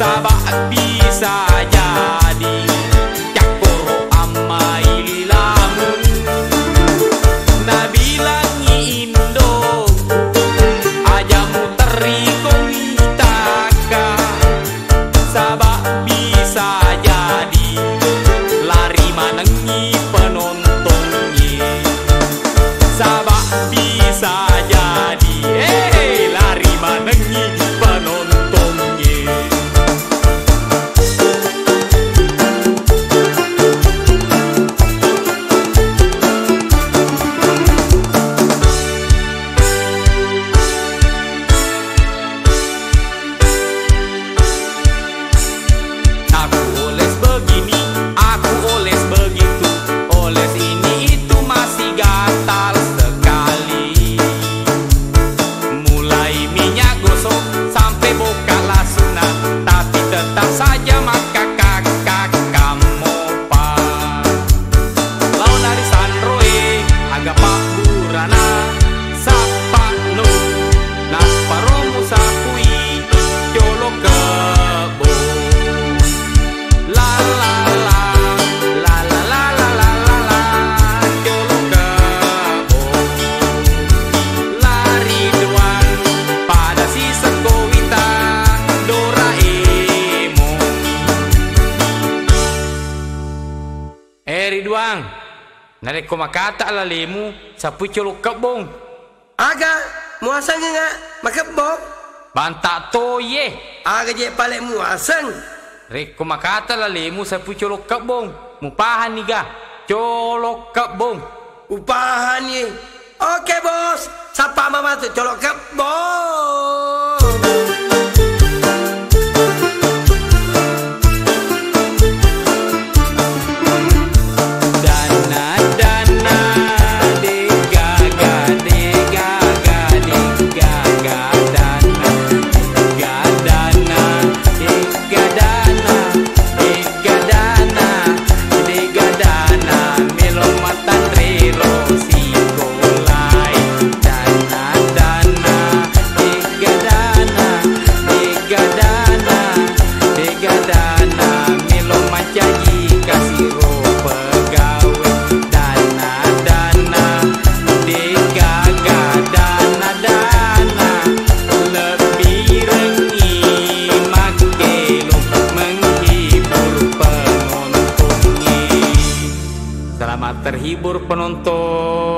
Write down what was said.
sabak bisa jadi cakoro amai lilamun nabilangi Indo aja muteri komitaka sabak bisa jadi lari manengi penontonnya sabak bisa jadi lari manengi penontonnya. Aku oles begini, aku oles begitu, oles ini itu masih gatal sekali. Mulai minyak gosok sampai boka lasuna, tapi tetap saja maka kakak kamopa. Lawan dari Sandroe, agak pak burana, sapa nu, nasparomu sapui, jolo kebo. La la la, la la la la la la la, jolo kebo. Lari doang pada si Sekowita Doraemon. Ridwan, nareko makata ala lemu sapu colo kebong. Aga, muasanya nga makebong. Bantak toye. Aga je palek muasang. Reko makata la lemu sapu colo kebong. Mupahan nih ga, colo kebong. Upahan ye. Oke bos, sapa mama tu colok kebong. Dana dana degaga degaga degaga dana degadana degadana degadana degadana melomatan rero sikolai dana dana degadana degadana degadana melomacaji kasiro pegawai dana dana degaga dana dana lebih rengi makelo menghibur penontonnya. Selamat terhibur penonton.